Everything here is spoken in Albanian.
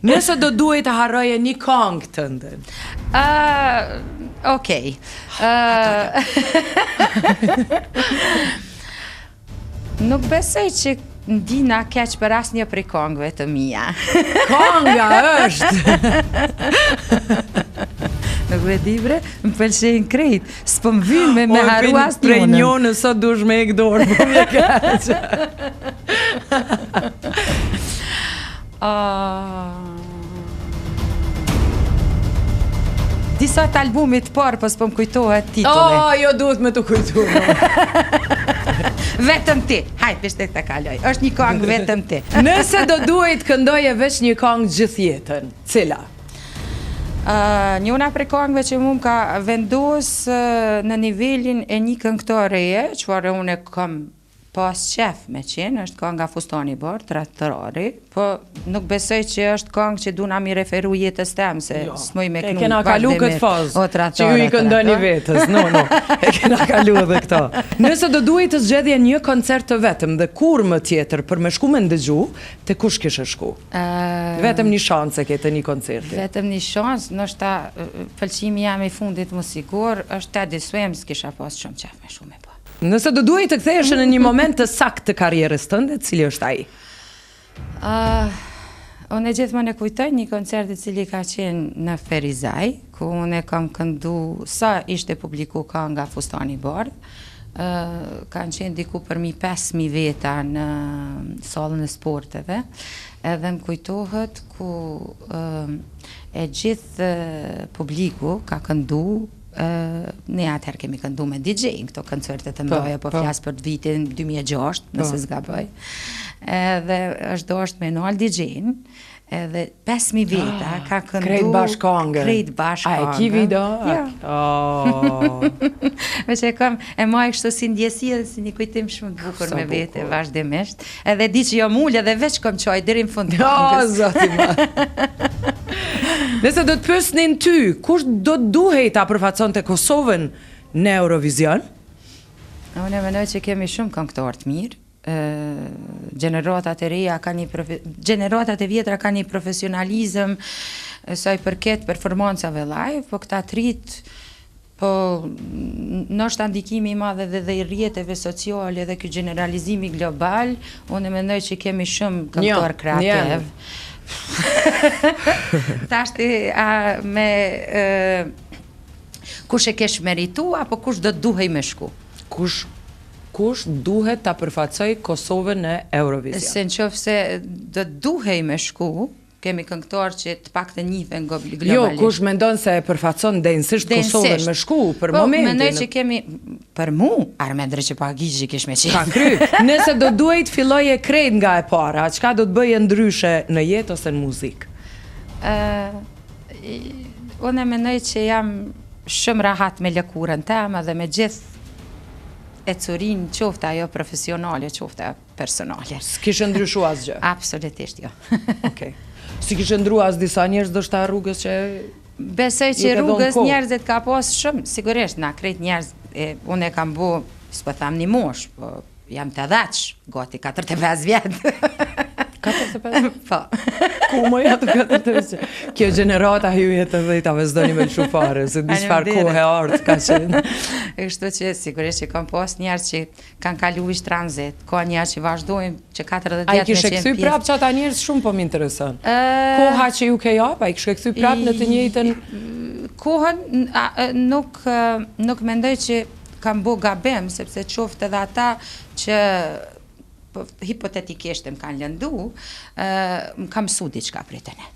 Nëse do duhet të harroje një këngë tënde. Okej. Nuk besoj që ndina keq për asnjë prej këngëve të mia. Kënga është. Nuk e di bre, më pëlqejnë krejt. S'po më vjen me haru asnjë. Prej njënë sot dush me ik dorë, po më keq. Disa të albumit parë, po s'po më kujtohet titulli. Jo duhet me të kujtuar. Vetëm ti. Hajt, pishte të kaloj. Është një këngë vetëm ti. Nëse do duhet këndoje veç një këngë gjithë jetën, cila? Njëna prej këngëve që mu më ka vendos në nivelin e një këngëtareje, çfarë unë kam pas qef me qenë, është kënga Fustani i Bardh, Tradhtori, po nuk besoj që është këngë që du na mi referu jetës tem, se s'moj me knu. E kena kalu këtë fazë, që ju i këndoni vetës, no, e kena kalu edhe këta. Nëse do duhet të zgjedhje një koncert të vetëm dhe kur më tjetër për me shku me ndëgju, të kush kishe shku? Vetëm një shansë e ke të një koncerti. Vetëm një shansë, nështë pëlqimi jam i fundit më sigur, është Teddy Swims, kisha pas shumë qef me shumë e po. Nëse do duhet të kthehesh në një moment të sakt të karrierës tënde, cili është ai? Unë gjithmonë e kujtoj një koncert i cili ka qenë në Ferizaj, ku unë kam këndu sa ishte publiku kënga Fustani i Bardh. Kanë qenë diku për 5.000 veta në sallën e sporteve, edhe më kujtohet ku e gjithë publiku ka këndu. Ne atëherë kemi këndu me DJ në këto koncertet të mdoja, po flasë për vitin 2006, nëse s'gaboj. Edhe është dosht me nal DJ-n, edhe 5.000 veta ka këndu Krejt bashkangë. Krejt bashkangë. A e ki video? Me që e maj kështu si ndjesi edhe si një kujtim shumë bukur me vete vazhdimisht. Edhe di që jo mullë edhe veç kom qoj deri në fund të këngës. Zoti ma. Nëse do të pyesnin ty, kush do të duhej ta përfaqësonte Kosovën në Eurovision? Unë mendoj që kemi shumë këngëtar të mirë. Gjeneratat e reja gjeneratat e vjetra kanë një profesionalizëm sa i përket performancave live, po këta trit po nështë ndikimi i madh edhe i rrjeteve sociale dhe ky generalizimi global, unë mendoj që kemi shumë këngëtar kreativ. Tashti me kush e kesh meritu apo kush do të duhej me shku? Kush duhet ta përfaqësoj Kosovën në Eurovision? Se nëse do të duhej me shku, kemi këngëtar që të paktën njihen globalisht. Jo, kush mendon se e përfaqëson denjësisht Kosovën me shku për momentin? Po, mendoj që kemi për mu, Armend Reçipagizhi kish me qenë. Ka kry. Nëse do duhet filloje krejt nga e para, çka do të bëje ndryshe në jetë ose në muzikë? Unë mendoj që jam shumë rahat me lëkurën teme dhe me gjithë e curin qofta ajo profesionale, qofta personale. S'kishe ndryshu asgjë? Absolutisht jo. Okej. Si kishe ndru as disa njerëz do shta rrugës që... Besoj që rrugës njerëzit ka pas shumë, sigurisht, na krejt njerëz, unë e kam bu, s'po tham një mosh, po jam të dheq, gati 45 vjetë. 45? Po. Ku më jetë 45? Kjo generata ju jetë dhe i ta vezdoni me lëshu fare, se di qëfar kohë e artë ka qenë. Kështu që sigurisht që kam pas njerë që kanë kalu ish tranzit, ka njerë që vazhdojmë që 40 vjetë me qenë pjesë. A i kishe këthy prap që ata njerës shumë po m'intereson? Koha që ju ke jap, a i kishe këthy prap në të njëjtën? Kohën nuk mendoj që kam bu gabim, sepse qoftë edhe ata që hipotetikisht më kanë lëndu, më kam su diçka prej tëne.